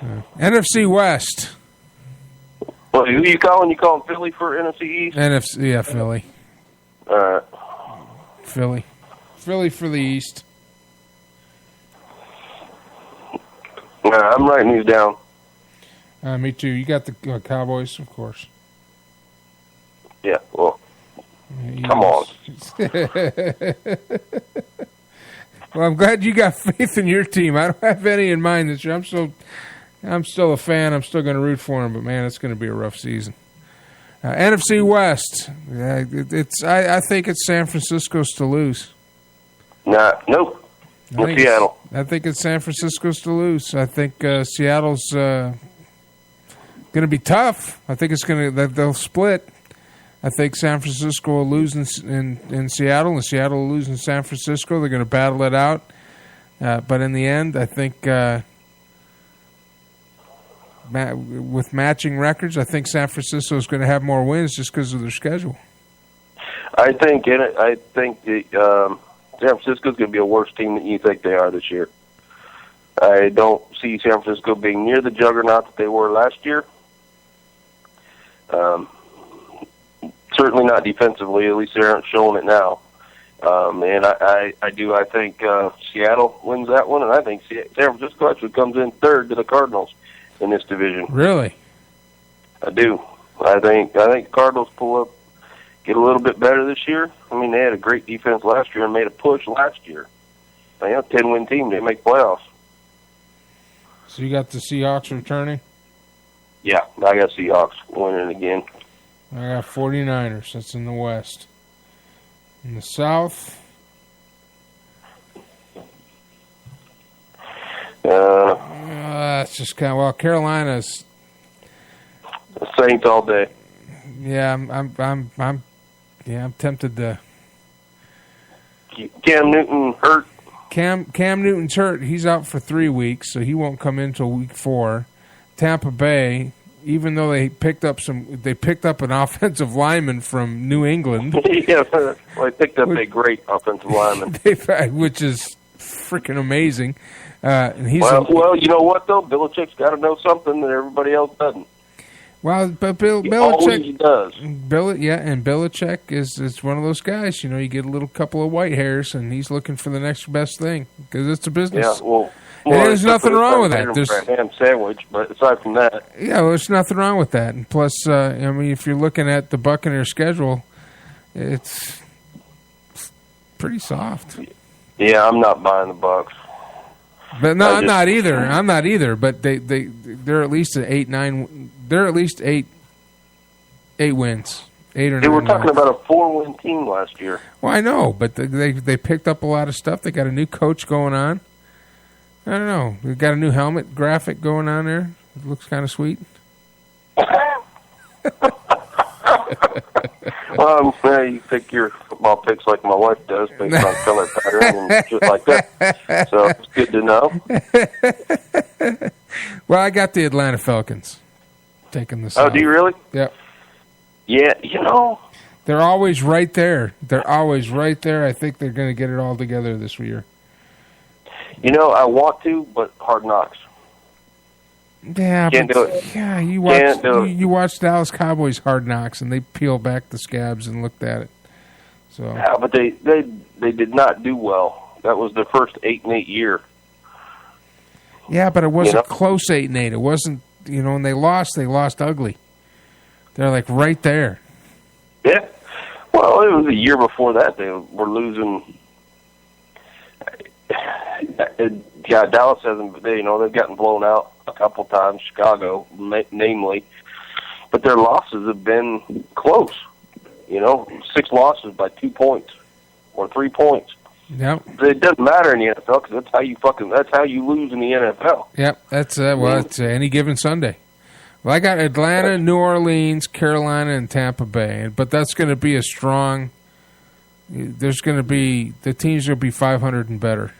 NFC West. Well, who you calling? You calling Philly for NFC East? NFC, yeah, Philly. All right. Philly for the East. I'm writing these down. Me too. You got the Cowboys, of course. Yeah, well, come on. Well, I'm glad you got faith in your team. I don't have any in mind this year. I'm still a fan. I'm still going to root for them, but man, it's going to be a rough season. NFC West. I think it's San Francisco's to lose. Nope. Seattle. I think it's San Francisco's to lose. I think Seattle's going to be tough. I think they'll split. I think San Francisco will lose in Seattle, and Seattle will lose in San Francisco. They're going to battle it out. But in the end, I think with matching records, I think San Francisco is going to have more wins just because of their schedule. I think San Francisco is going to be a worse team than you think they are this year. I don't see San Francisco being near the juggernaut that they were last year. Certainly not defensively. At least they aren't showing it now. And I think Seattle wins that one, and I think San Francisco actually comes in third to the Cardinals in this division. Really? I do. I think Cardinals pull up, get a little bit better this year. I mean, they had a great defense last year and made a push last year. They have a 10-win team. They make playoffs. So you got the Seahawks returning? Yeah, I got Seahawks winning again. I got 49ers. That's in the West. In the South? It's just kind of, well, Carolina's the Saints all day. Yeah, I'm tempted to. Cam Newton hurt. Cam Newton's hurt. He's out for 3 weeks, so he won't come in until week 4. Tampa Bay, even though they picked up an offensive lineman from New England. Yeah, well, they picked up a great offensive lineman, which is freaking amazing. And he's well, you know what though? Belichick's got to know something that everybody else doesn't. Well, but Belichick always does. And Belichick is one of those guys. You know, you get a little couple of white hairs, and he's looking for the next best thing because it's a business. Yeah, well there's nothing wrong with that. There's a ham sandwich, but aside from that, yeah, well, there's nothing wrong with that. And plus, I mean, if you're looking at the Buccaneers schedule, it's pretty soft. Yeah, I'm not buying the Bucs. But no, I'm not either. I'm not either. But they're at least at 8-9. They're at least eight wins. 8 or 9. They were talking about a 4-win team last year. Well, I know, but they picked up a lot of stuff. They got a new coach going on. I don't know. They got a new helmet graphic going on there. It looks kind of sweet. Yeah, you pick your football picks like my wife does, based on color pattern and shit like that. So it's good to know. Well, I got the Atlanta Falcons taking the South. Oh, do you really? Yep. Yeah, you know. They're always right there. They're always right there. I think they're going to get it all together this year. You know, I want to, but Hard Knocks. Yeah, Can't do it. Yeah, you watched Dallas Cowboys Hard Knocks, and they peeled back the scabs and looked at it. So yeah, but they did not do well. That was their first 8-8 year. Yeah, but it wasn't close 8-8. It wasn't, when they lost ugly. They're like right there. Yeah. Well, it was a year before that they were losing. Yeah, Dallas hasn't. They've gotten blown out a couple times. Chicago, namely, but their losses have been close. 6 losses by 2 points or 3 points. Yep. It doesn't matter in the NFL because that's how you lose in the NFL. Yep. That's it's any given Sunday. Well, I got Atlanta, New Orleans, Carolina, and Tampa Bay, but that's going to be a strong. There's going to be the teams will be 500 and better.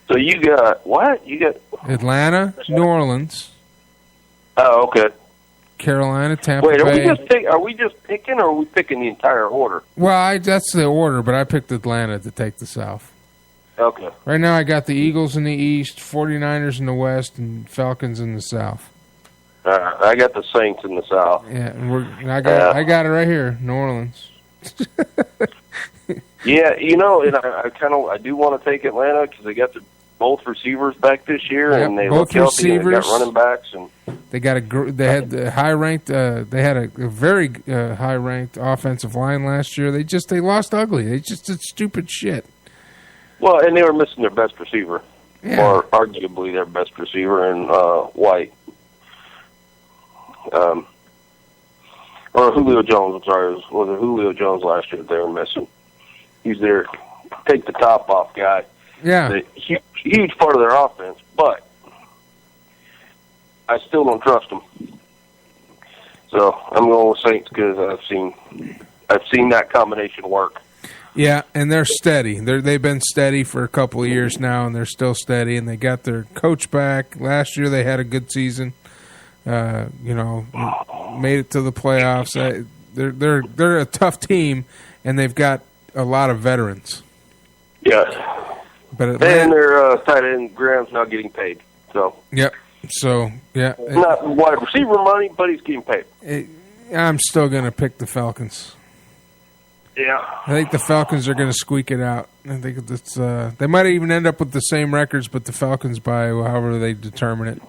So you got what? You got Atlanta, New Orleans. Oh, okay. Carolina, Tampa Bay. Wait, are we just picking, or are we picking the entire order? Well, that's the order, but I picked Atlanta to take the South. Okay. Right now, I got the Eagles in the East, 49ers in the West, and Falcons in the South. I got the Saints in the South. Yeah, and I got it right here, New Orleans. Yeah, and I do want to take Atlanta because they got both receivers back this year, and they look healthy. And they got running backs, and they had the high ranked. They had a very high ranked offensive line last year. They lost ugly. They just did stupid shit. Well, and they were missing their best receiver, or arguably their best receiver in White. Or Julio Jones, I'm sorry. It was Julio Jones last year that they were missing. He's their take the top off guy. Yeah. It's a huge part of their offense, but I still don't trust them. So I'm going with Saints because I've seen that combination work. Yeah, and they're steady. They've been steady for a couple of years now, and they're still steady. And they got their coach back. Last year they had a good season. Made it to the playoffs. They're a tough team, and they've got a lot of veterans. Yeah, but and their tight end Graham's not getting paid. So yep. So yeah, not wide receiver money, but he's getting paid. I'm still going to pick the Falcons. Yeah, I think the Falcons are going to squeak it out. I think it's they might even end up with the same records, but the Falcons by however they determine it.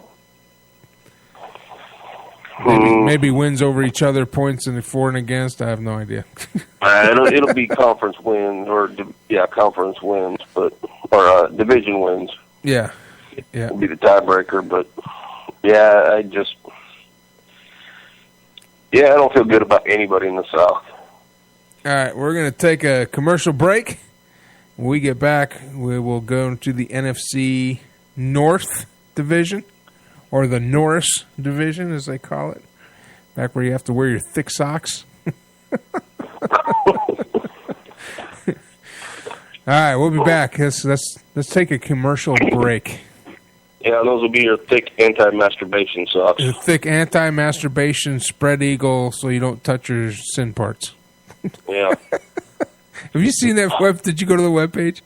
Maybe wins over each other, points in the for and against. I have no idea. It'll be conference wins conference wins, or division wins. Yeah. It'll be the tiebreaker, but I don't feel good about anybody in the South. All right, we're going to take a commercial break. When we get back, we will go into the NFC North Division, or the Norris Division, as they call it. Back where you have to wear your thick socks. All right, we'll be back. Let's take a commercial break. Yeah, those will be your thick anti-masturbation socks. The thick anti-masturbation spread eagle, so you don't touch your sin parts. Yeah. Have you seen that web? Did you go to the webpage?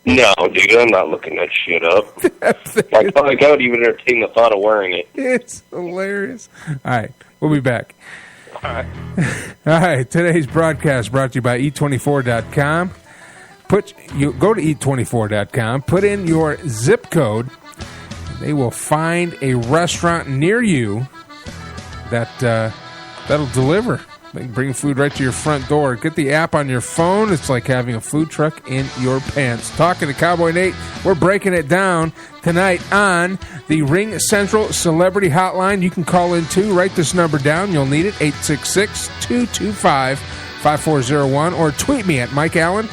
No, dude, I'm not looking that shit up. I would even entertain the thought of wearing it. It's hilarious. All right, we'll be back. All right. All right, today's broadcast brought to you by eat24.com. Go to eat24.com, put in your zip code. They will find a restaurant near you that'll deliver. They can bring food right to your front door. Get the app on your phone. It's like having a food truck in your pants. Talking to Cowboy Nate, we're breaking it down tonight on the Ring Central Celebrity Hotline. You can call in too. Write this number down. You'll need it, 866-225-5401. Or tweet me at Mike Allen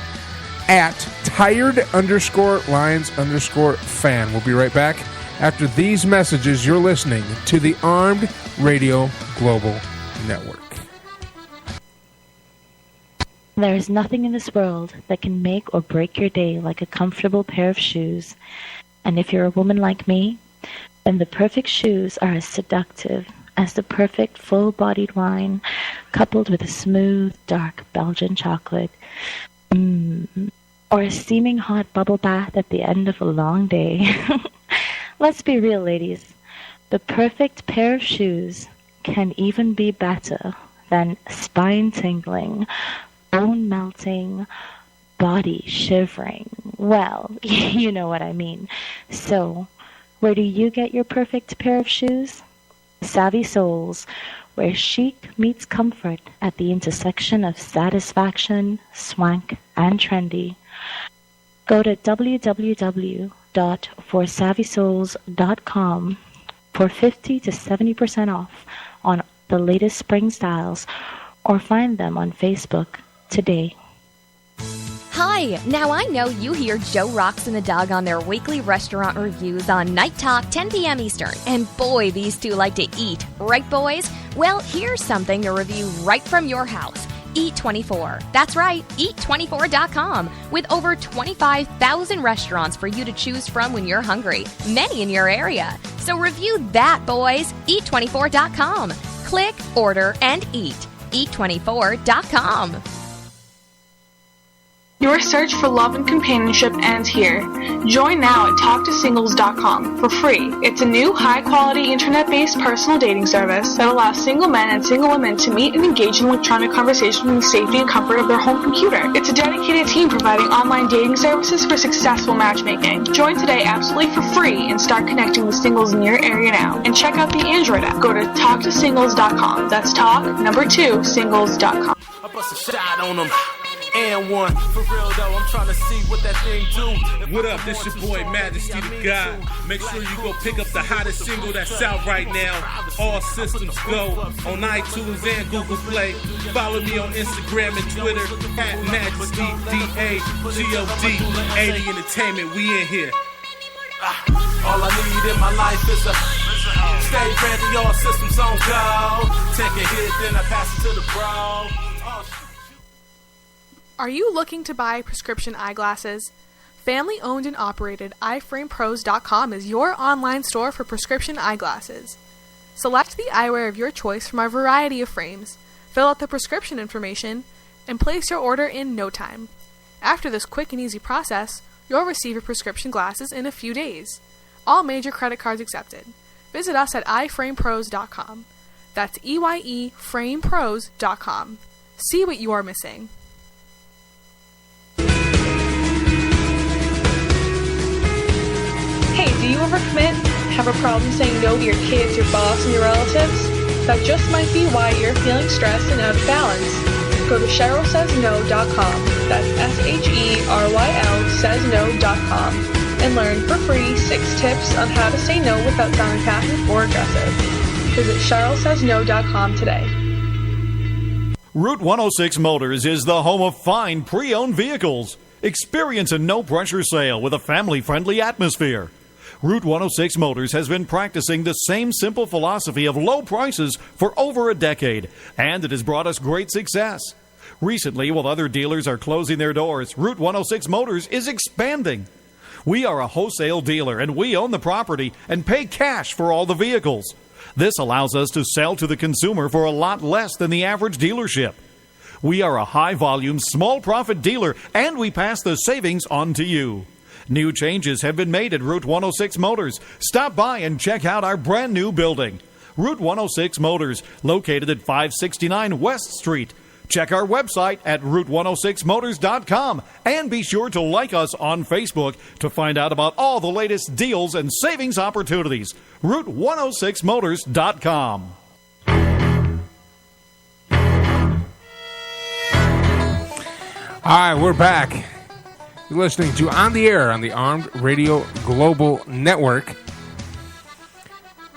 at tired_Lions_fan. We'll be right back after these messages. You're listening to the Armed Radio Global Network. There is nothing in this world that can make or break your day like a comfortable pair of shoes. And if you're a woman like me, then the perfect shoes are as seductive as the perfect full-bodied wine coupled with a smooth, dark Belgian chocolate. Or a steaming hot bubble bath at the end of a long day. Let's be real, ladies. The perfect pair of shoes can even be better than spine-tingling, bone-melting, body-shivering. Well, you know what I mean. So, where do you get your perfect pair of shoes? Savvy Souls, where chic meets comfort at the intersection of satisfaction, swank, and trendy. Go to www.forsavvysouls.com for 50 to 70% off on the latest spring styles, or find them on Facebook today. Hi! Now I know you hear Joe Rocks and the Dog on their weekly restaurant reviews on Night Talk, 10 p.m. Eastern. And boy, these two like to eat. Right, boys? Well, here's something to review right from your house. Eat24. That's right, eat24.com. With over 25,000 restaurants for you to choose from when you're hungry. Many in your area. So review that, boys. Eat24.com. Click, order, and eat. Eat24.com. Your search for love and companionship ends here. Join now at TalkToSingles.com for free. It's a new, high-quality, internet-based personal dating service that allows single men and single women to meet and engage in electronic conversation in the safety and comfort of their home computer. It's a dedicated team providing online dating services for successful matchmaking. Join today absolutely for free and start connecting with singles in your area now. And check out the Android app. Go to TalkToSingles.com. That's Singles.com. I bust a shot on them. And one. For real though, I'm trying to see what that thing do. What up, this your boy Majesty the God. Make sure you go pick up the hottest single that's out right now. All systems go on iTunes and Google Play. Follow me on Instagram and Twitter at Majesty DAGOD 80 Entertainment. We in here. All I need in my life is a stay ready, all systems on go. Take a hit, then I pass it to the bro. Are you looking to buy prescription eyeglasses? Family owned and operated iFramePros.com is your online store for prescription eyeglasses. Select the eyewear of your choice from our variety of frames, fill out the prescription information, and place your order in no time. After this quick and easy process, you'll receive your prescription glasses in a few days. All major credit cards accepted. Visit us at iFramePros.com. That's EYEFramePros.com. See what you are missing. Hey, do you ever commit? Have a problem saying no to your kids, your boss, and your relatives? That just might be why you're feeling stressed and out of balance. Go to CherylSaysNo.com. That's SHERYL saysno.com and learn for free 6 tips on how to say no without sounding passive or aggressive. Visit CherylSaysNo.com today. Route 106 Motors is the home of fine pre-owned vehicles. Experience a no-pressure sale with a family-friendly atmosphere. Route 106 Motors has been practicing the same simple philosophy of low prices for over a decade, and it has brought us great success. Recently, while other dealers are closing their doors, Route 106 Motors is expanding. We are a wholesale dealer, and we own the property and pay cash for all the vehicles. This allows us to sell to the consumer for a lot less than the average dealership. We are a high-volume, small-profit dealer, and we pass the savings on to you. New changes have been made at Route 106 Motors. Stop by and check out our brand-new building. Route 106 Motors, located at 569 West Street. Check our website at Route106Motors.com and be sure to like us on Facebook to find out about all the latest deals and savings opportunities. Route106Motors.com. All right, we're back. You're listening to On the Air on the Armed Radio Global Network.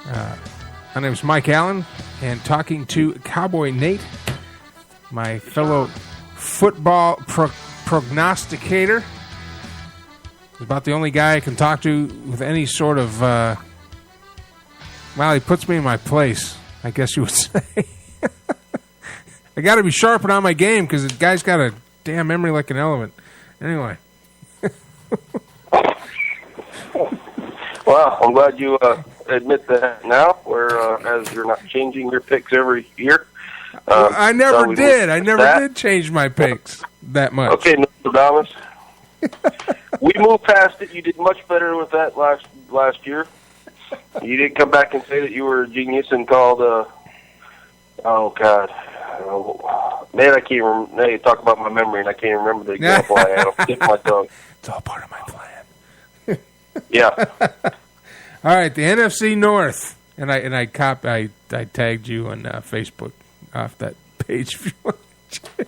My name is Mike Allen, and talking to Cowboy Nate, my fellow football prognosticator. He's about the only guy I can talk to with any sort of... well, he puts me in my place, I guess you would say. I got to be sharpened on my game because the guy's got a damn memory like an elephant. Anyway. Well, I'm glad you admit that now, as you're not changing your picks every year. I never did. I never did change my picks that much. Okay, Nostradamus. We moved past it. You did much better with that last year. You did come back and say that you were a genius and called, oh, God. Man, I can't remember. Now you talk about my memory, and I can't remember the example I had. I'll skip my tongue. It's all part of my plan. Yeah. All right, the NFC North, and I tagged you on Facebook off that page. If you want to check.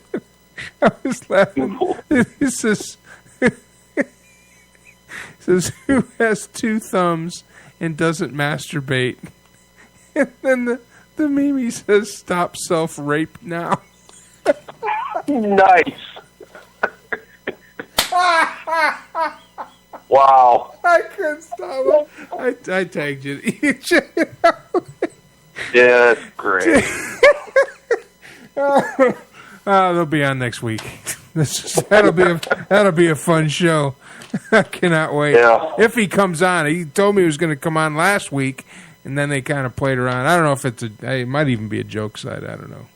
I was laughing. It says, who has 2 thumbs and doesn't masturbate? And then the meme says, stop self-rape now. Nice. Wow. I couldn't stop it. I tagged you. Yeah, that's great. They'll be on next week. That'll be a fun show. I cannot wait. Yeah. If he comes on, he told me he was going to come on last week, And then they kind of played around. I don't know if it might even be a joke site. I don't know.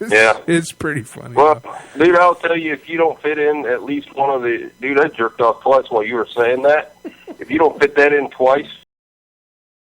Yeah. It's pretty funny. Well, dude, I'll tell you, if you don't fit in at least one of the... Dude, I jerked off twice while you were saying that. If you don't fit that in twice,